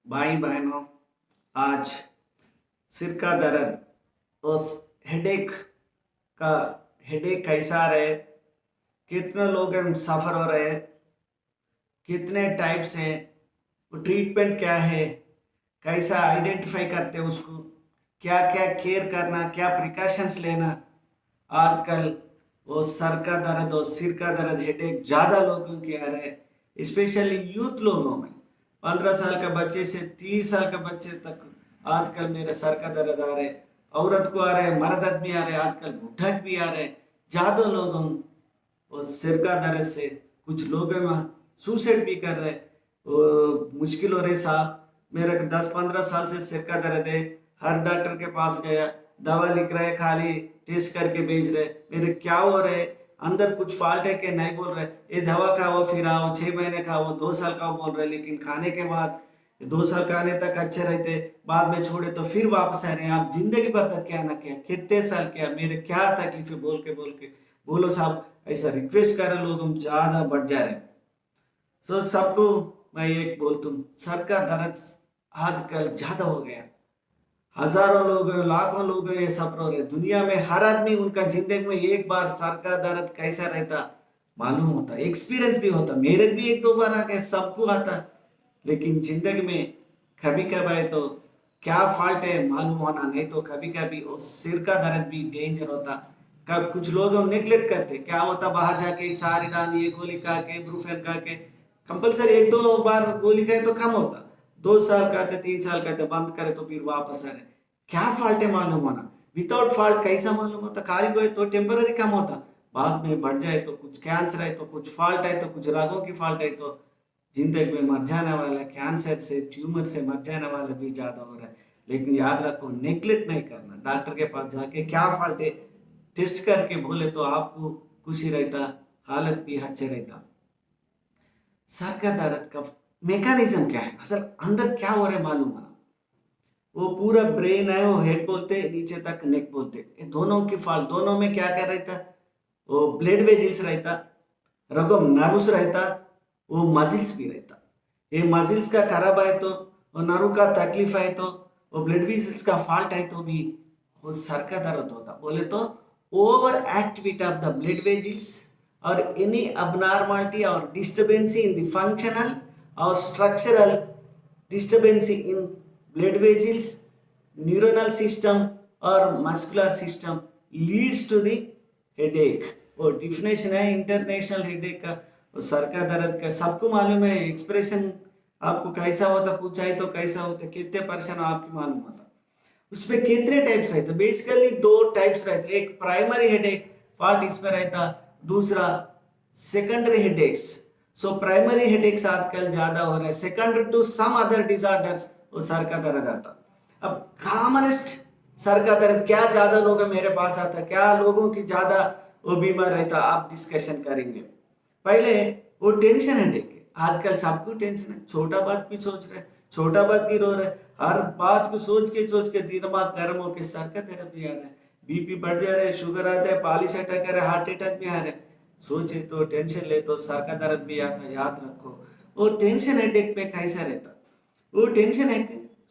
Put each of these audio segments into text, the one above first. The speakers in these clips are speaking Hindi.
भाई बहनों, आज सिर का दर्द, उस हेडेक का हेडेक कैसा रहे, कितने लोग हम सफ़र हो रहे हैं, कितने टाइप्स हैं, वो ट्रीटमेंट क्या है, कैसा आइडेंटिफाई करते हैं उसको, क्या क्या केयर करना, क्या प्रिकॉशंस लेना। आजकल वो सर का दर्द और सिर का दर्द हेडेक ज़्यादा लोगों के आ रहे हैं, स्पेशली यूथ लोगों में। 15 साल के बच्चे से 30 साल के बच्चे तक आजकल मेरे सर का दर्द आ रहे, औरत को आ रहे, मर्द आदमी आ रहे, आजकल बुढ़ा भी आ रहे। ज़्यादा लोगों और सिर का दर्द से कुछ लोग हैं सुसाइड भी कर रहे। मुश्किल हो रही साहब, मेरे को 10-15 साल से सिर का दर्द है, हर डॉक्टर के पास गया, दवा लिख रहे, खाली टेस्ट करके भेज रहे। मेरे क्या हो रहे, अंदर कुछ फॉल्ट है कि नहीं बोल रहे, ये दवा खाओ फिर आओ, 6 महीने खाओ, 2 साल खाओ बोल रहे, लेकिन खाने के बाद 2 साल खाने तक अच्छे रहते, बाद में छोड़े तो फिर वापस आ रहे हैं। आप जिंदगी भर तक क्या ना क्या, कितने साल क्या, मेरे क्या तकलीफ है बोल के बोलो साहब, ऐसा रिक्वेस्ट कर रहे लोग, हम ज़्यादा बढ़ जा रहे हैं। तो सबको मैं एक बोलता हूँ, सर का दर्द आजकल ज़्यादा हो गया। हजारों लोग हैं, लाखों लोग हैं, ये सब रो रहे, दुनिया में हर आदमी उनका जिंदगी में एक बार सर का दर्द कैसा रहता मालूम होता, एक्सपीरियंस भी होता। मेरे भी 1-2 बार आ गया, सबको आता। लेकिन जिंदगी में कभी कभार तो क्या फॉल्ट है मालूम होना, नहीं तो कभी कभी वो सिर का दर्द भी डेंजर होता। कब कुछ लोग नेग्लेक्ट करते, क्या होता, बाहर जाके सारी रात ये गोली खा के, ब्रूफेन खा के, कंपलसरी 1-2 बार गोली खाए तो कम होता। 2 साल खाते, 3 साल खाते, बंद करे तो फिर वापस आ रहे। क्या फॉल्ट है मालूम होना, विदाउट फॉल्ट कैसा मालूम होता, खाली कोई तो टेम्पररी कम होता, बाद में बढ़ जाए तो कुछ कैंसर है, तो कुछ फॉल्ट है, तो कुछ रागों की फॉल्ट है, तो जिंदगी में मर जाने वाला, कैंसर से, ट्यूमर से मर जाने वाला भी ज़्यादा हो रहा है। लेकिन याद रखो, नेग्लेक्ट नहीं करना, डॉक्टर के पास जाके क्या फॉल्ट है टेस्ट करके बोले तो आपको खुशी रहता, हालत भी अच्छे रहता। सर का दर्द का मैकेनिज्म क्या है, असल अंदर क्या हो रहा है मालूम है। वो पूरा ब्रेन है, वो हेड बोलते नीचे तक नेक बोलते, ये दोनों की फॉल्ट, दोनों में क्या क्या रहता, वो ब्लड वेजिल्स रहता, रगो नर्व्स रहता, वो मजिल्स भी रहता। ये मजिल्स का खराब है तो, वो नर्व का तकलीफ है तो, वो ब्लड वेजिल्स का फॉल्ट है तो भी वो सर का दर्द होता। बोले तो over activity of the blood vessels और any abnormality or disturbance in the functional or structural disturbance in blood vessels, neuronal system or muscular system leads to the headache। वो डिफिनेशन है इंटरनेशनल हेडेक का, वो सर का दर्द का सबको मालूम है। एक्सप्रेशन आपको कैसा होता पूछा है तो कैसा होता, कितने परसेंट आपकी मालूम होता। उसमें कितने टाइप्स रहते, बेसिकली 2 टाइप्स रहते, एक प्राइमरी हेडेक पार्ट इसमें रहता, दूसरा secondary headaches. So primary headaches आजकल ज्यादा हो रहे हैं, secondary to some other disorders वो सर का दर्द आता। अब कॉमनेस्ट सर का दर्द क्या ज्यादा लोग मेरे पास आता, क्या लोगों की ज्यादा वो बीमार रहता, आप डिस्कशन करेंगे। पहले वो टेंशन हेडेक है, आजकल सबको टेंशन है, छोटा बात भी सोच रहे, छोटा बात की रो रहे, हर बात को सोच के दिमाग गर्म होकर सर का दर्द भी आ रहा है, बीपी बढ़ जा रहा है, शुगर आता है, पॉलिश अटैक आ रहा है, हार्ट अटैक भी आ रहा है। सोचे तो टेंशन ले तो सर का दर्द भी आता। याद रखो, वो टेंशन हेडेक पे कैसा रहता, वो टेंशन है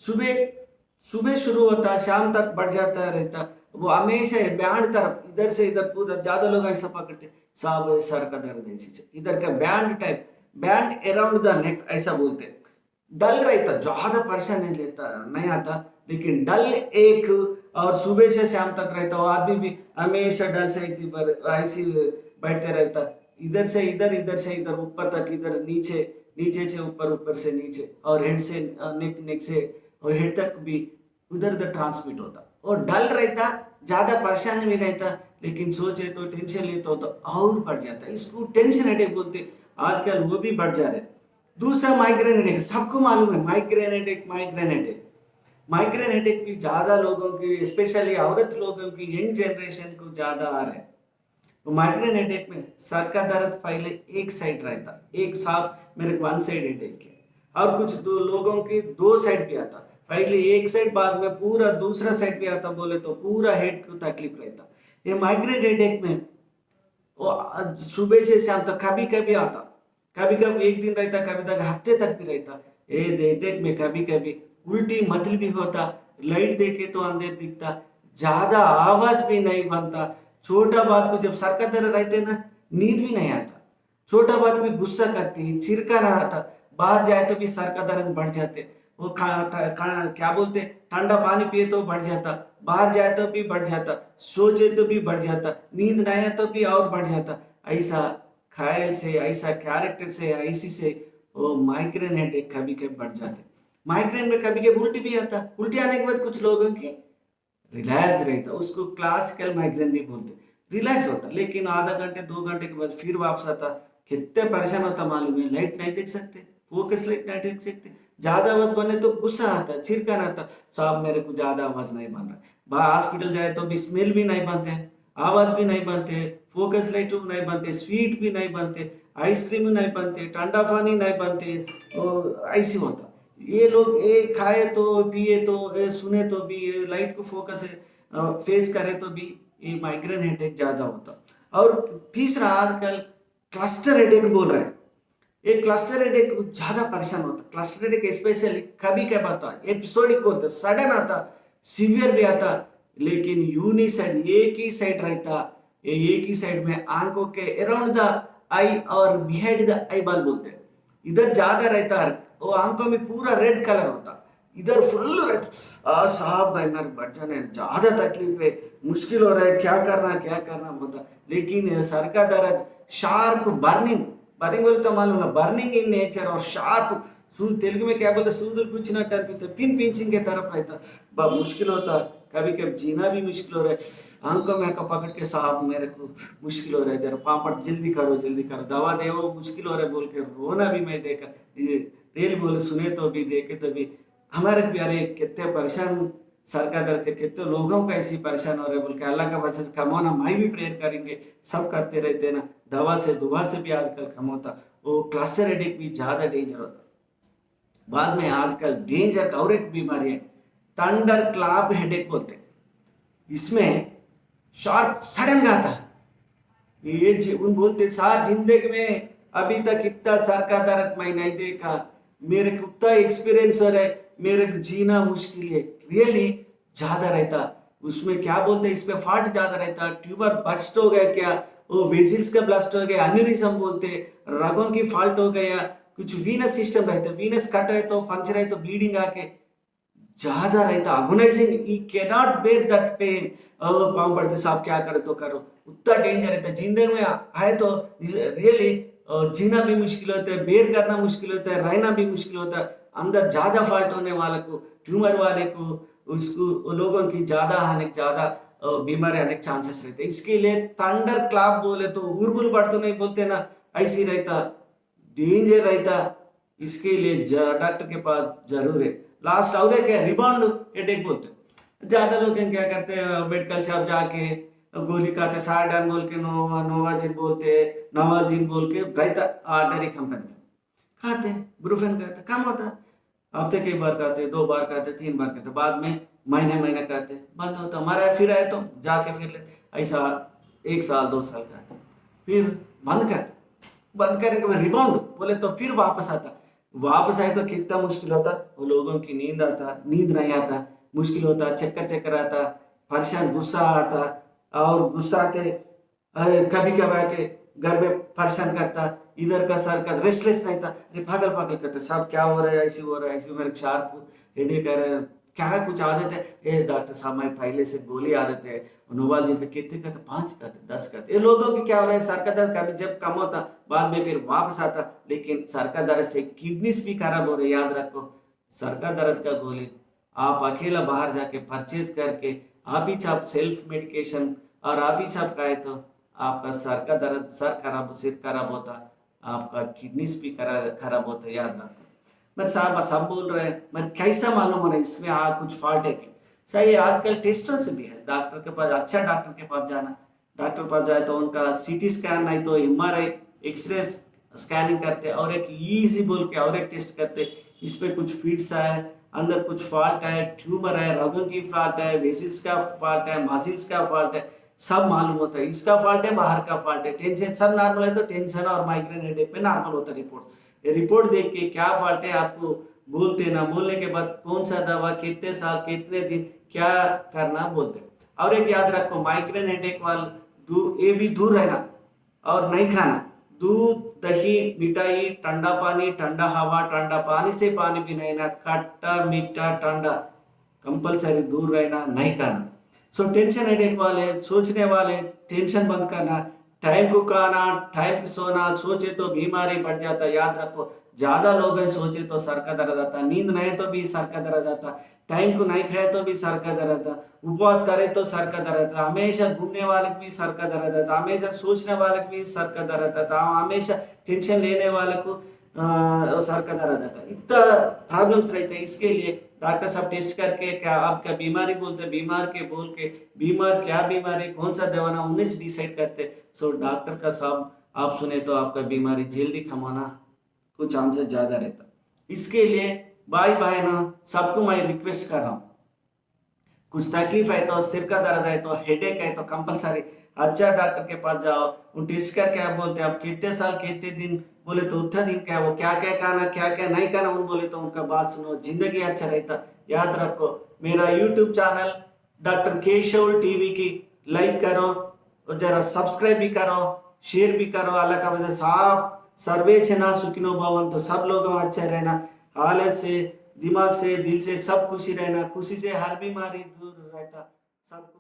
सुबह सुबह शुरू होता, शाम तक बढ़ जाता रहता, वो हमेशा बैंड तरफ इधर से इधर पूरा, ज्यादा लोग ऐसा पकड़ते साहब सर का दर्द ऐसी, इधर का band type, band around the neck ऐसा बोलते। डल रहता, ज्यादा परेशान नहीं लेता नहीं आता, लेकिन डल एक, और सुबह से शाम तक रहता, वो आदमी भी हमेशा डल से ऐसी बैठते रहता, इधर से इधर, इधर से इधर, ऊपर तक, इधर नीचे, नीचे से ऊपर, ऊपर से नीचे, और हेड से नेक, नेक से और हेड तक भी उधर उधर ट्रांसमिट होता, और डल रहता, ज्यादा परेशान भी रहता, लेकिन सोचे तो टेंशन लेता हो तो और बढ़ जाता, इसको टेंशन हेडेक बोलते। आजकल वो भी बढ़ जा रहे। दूसरा माइग्रेन हेडेक, सबको मालूम है migraine headache, migraine headache, migraine headache भी ज्यादा लोगों की, स्पेशली औरत लोगों की, यंग जनरेशन को ज्यादा आ रहा है। तो माइग्रेन हेडेक में सर का दर्द पहले एक साइड रहता, एक साहब मेरे 1 साइड हेडेक है, और कुछ दो लोगों की 2 साइड भी आता, पहले एक साइड बाद में पूरा दूसरा साइड भी आता, बोले तो पूरा हेड को तकलीफ रहता। ये माइग्रेन हेडेक में वो सुबह से शाम तक कभी कभी आता, कभी कभी एक दिन रहता, कभी तक हफ्ते तक भी रहता, ये हेडेक में कभी कभी उल्टी मतलब भी होता, लाइट देखे तो अंधेर दिखता, ज्यादा आवाज भी नहीं बनता, छोटा बात को जब सर का दर्द रहते ना नींद भी नहीं आता, छोटा बात भी गुस्सा करती, चिरका ना आता, बाहर जाए तो भी सर का दर्द बढ़ जाते, वो क्या बोलते ठंडा पानी पिए तो बढ़ जाता, बाहर जाए तो भी बढ़ जाता, सोचे तो भी बढ़ जाता, नींद नहीं आए तो भी और बढ़ जाता। ऐसा ख्याल से, ऐसा कैरेक्टर से, ऐसी से वो माइग्रेन हेडेक कभी कभी बढ़ जाते। माइग्रेन में कभी कभी उल्टी भी आता, उल्टी आने के बाद कुछ लोगों की रिलैक्स रहता, उसको क्लासिकल माइग्रेन भी बोलते, रिलैक्स होता, लेकिन आधा घंटे 2 घंटे के बाद फिर वापस आता। कितने परेशान होता मालूम है, लाइट नहीं देख सकते, फोकस लाइट नहीं देख सकते, ज्यादा आवाज बने तो गुस्सा आता, चिरकन आता, साहब मेरे को ज्यादा आवाज नहीं बन रहा, बाहर हॉस्पिटल जाए तो भी स्मेल भी नहीं बनते, आवाज भी नहीं बनते, फोकस लाइट भी नहीं बनते, स्वीट भी नहीं बनते, आइसक्रीम भी नहीं बनते, ठंडा पानी नहीं बनते, और ऐसे होता। ये लोग ये खाए तो पिए तो ये सुने तो भी, ये लाइट को फोकस है फेस करे तो भी ये माइग्रेन हेडेक ज्यादा होता। और तीसरा आजकल क्लस्टर हेडेक बोल रहे हैं, ये क्लस्टर हेडेक ज्यादा परेशान होता, क्लस्टर हेडेक स्पेशली कभी कभी आता, एपिसोडिक होता, सडन आता, सीवियर भी आता, लेकिन यूनी साइड एक ही साइड रहता, ये एक ही साइड में आंखों के अराउंड द आई और बिहाइंड द आई बाल बोलते हैं, इधर ज्यादा रहता है, वो आंखों में पूरा रेड कलर होता, इधर फुल रेड। साहब भाई मेरे बच्चा ने ज्यादा तकलीफ है, मुश्किल हो रहा है, क्या करना होता, लेकिन सर का दर्द शार्प बर्निंग, बर्निंग बोलते तो मालूम ना, बर्निंग इन नेचर और शार्प, तेलुगु में क्या बोलते सूदुలు కూర్చున్నట్టు అనిపిస్తే पिन पिंचिंग के तरफ रहता, बहुत मुश्किल होता, कभी कभी जीना भी मुश्किल हो रहा है, आंखों में पकड़ के साहब मेरे को मुश्किल हो रहा है, जरा पापड़ जल्दी करो दवा दे, वो मुश्किल हो रहा है बोल के रोना भी मैं देखा, ये रेल बोले सुने तो भी देखे तो भी हमारे भी, अरे कितने परेशान सर का दर्द है, कितने लोगों का ऐसी परेशान हो रहे बोल के, अल्लाह का वजह से कम होना, मैं भी प्रेयर करेंगे, सब करते रहते ना, दवा से दुआ से भी आजकल कम होता, वो क्लस्टर हेडेक भी ज्यादा डेंजर होता। बाद में आजकल डेंजर का और एक बीमारी है थंडर क्लैप हेडेक बोलते हैं, इसमें शार्प सडन का आता है, ये उन बोलते साथ जिंदगी में अभी तक इतना सर का दर्द मैं नहीं देखा, मेरे को उतना एक्सपीरियंस हो रहा है, मेरे को जीना मुश्किल है, रियली ज्यादा रहता, उसमें क्या बोलते हैं इसमें फाट ज्यादा रहता, ट्यूबर बस्ट हो गया क्या, वो वेजिल्स का ब्लास्ट हो गया, एन्यूरिज्म बोलते, रगों की फॉल्ट हो गया, कुछ वीनस सिस्टम रहता है, वीनस कट है तो पंचर है तो ब्लीडिंग आके ज्यादा रहता, अगोनाइजिंग, ई कैनॉट बेयर दैट पेन, पाँव पड़ते साहब क्या करे तो करो, उतना डेंजर रहता है, जिंदगी में आए तो रियली जीना भी मुश्किल होता है, बेर करना मुश्किल होता है, रहना भी मुश्किल होता है, अंदर ज्यादा फॉल्ट होने वाले को, ट्यूमर वाले को, उसको लोगों की ज्यादा आने, ज्यादा बीमारी आने के चांसेस रहते हैं, इसके लिए थंडर क्लैप बोले तो उर्बुल पड़ते नहीं बोलते ना, ऐसी रहता, डेंजर रहता, इसके लिए डॉक्टर के पास जरूर है। लास्ट और एक है रिबाउंड हेडेक बोलते हैं, ज्यादा लोग क्या करते हैं मेडिकल शॉप जाके गोली खाते, सारडान बोल के, नोवाजिन बोलते, नवाजिन बोल के रहता, आर्टरी कंपनी में खाते, ब्रूफेन खाते, कम होता, हफ्ते कई बार खाते, 2 बार खाते, 3 बार खाते, बाद में महीने खाते, बंद होता, मरा फिर आए तो जाके फिर लेते, ऐसा 1 साल 2 साल खाते, फिर बंद करते, बंद करने के बाद रिबाउंड बोले तो फिर वापस आता, वापस आए तो कितना मुश्किल होता, वो लोगों की नींद आता, नींद नहीं आता, मुश्किल होता, चक्कर आता, परेशान, गुस्सा आता, और गुस्सा आते कभी कभी आके घर में परेशान करता, इधर का सर का रेस्टलेस नहीं था, अरे पागल पागल करते, सब क्या हो रहा है, ऐसे हो रहा है, ऐसे मेरे शार्प हेडेक है, क्या कुछ आदत है, ये डॉक्टर साहब मैं पहले से गोली आदत है, नोवाल जी पे कितने कहते, 5 कहते, 10 कहते, ये लोगों की क्या हो रहा है, सर का दर्द कभी जब कम होता बाद में फिर वापस आता, लेकिन सर का दर्द से किडनीज भी खराब हो रहे, याद रखो, सर का दर्द का गोली आप अकेला बाहर जाके परचेज करके आप ही छाप सेल्फ मेडिकेशन और आप ही छाप खाए तो आपका सर का दर्द, सिर खराब होता, आपका किडनीज भी खराब होता, याद रखो। मैं साहब सब बोल रहे हैं, मैं कैसा मालूम हो रहा है इसमें कुछ फॉल्ट है क्या, सही आजकल टेस्टों से भी है, डॉक्टर के पास, अच्छा डॉक्टर के पास जाना, डॉक्टर के पास जाए तो उनका सीटी स्कैन नहीं तो एमआरआई एक्सरे स्कैनिंग करते, और एक ईजी बोल के और एक टेस्ट करते, इस पे कुछ फिट्स है, अंदर कुछ फॉल्ट है, ट्यूमर है, रगों की फॉल्ट है, वेसिल्स का फॉल्ट है, मसिल्स का फॉल्ट है, सब मालूम होता है, इसका फॉल्ट है, बाहर का फॉल्ट है, टेंशन सब नॉर्मल है तो टेंशन और माइग्रेन हेडेक पे नॉर्मल होता है रिपोर्ट, ये रिपोर्ट देख के क्या फॉल्ट है आपको बोलते ना, बोलने के बाद कौन सा दवा, कितने साल, कितने दिन, क्या करना बोलते। और एक याद रखो, माइग्रेन हेडेक वाल ये भी दूर रहना और नहीं खाना। दूध, दही, मिठाई, ठंडा पानी, ठंडा हवा, ठंडा पानी से पानी भी नहीं ना, खट्टा मीठा ठंडा कंपलसरी दूर रहना, नहीं खाना। सो टेंशन हेडेक वाले, सोचने वाले, टेंशन बंद करना, टाइम को खाना, टाइम को सोना। सोचे तो बीमारी बढ़ जाता, याद रखो। ज्यादा लोग हैं, सोचे तो सर का दर्द आता, नींद नहीं तो भी सर का दर्द आता, टाइम को नहीं खाए तो भी सर का दर्द आता, उपवास करे तो सर का दर्द आता, हमेशा घूमने वाले को भी सर का दर्द आता, हमेशा सोचने वाले को भी सर का दर्द आता, हमेशा टेंशन लेने वाले को सर का दर्द आता, इतना प्रॉब्लम्स रहते हैं। इसके लिए डॉक्टर साहब टेस्ट करके क्या आपका बीमारी बोलते, बीमार के बोल के बीमार क्या बीमारी, कौन सा दवाना उन्हें डिसाइड करते। सो डॉक्टर का साहब आप सुने तो आपका बीमारी जल्दी कमाना कुछ चांसेस ज़्यादा रहता। इसके लिए भाई बहन सबको मैं रिक्वेस्ट कर रहा हूँ, कुछ तकलीफ है तो, सिर का दर्द है तो, हेडेक है तो कंपलसरी अच्छा डॉक्टर के पास जाओ। वो टेस्ट करके आप बोलते हैं आप कितने साल कितने दिन, बोले तो उतना दिन क्या, वो क्या क्या खाना क्या क्या नहीं खाना उन बोले तो उनका बात सुनो, जिंदगी अच्छा रहता। याद रखो, मेरा YouTube channel doctor Keshav TV की लाइक करो और जरा सब्सक्राइब भी करो, शेयर भी करो। अल्लाह का वजह साफ सर्वे छना सुखिनो भवन, तो सब लोग अच्छे रहना, हालत से, दिमाग से, दिल से सब खुशी रहना, खुशी से हर बीमारी दूर रहता सब।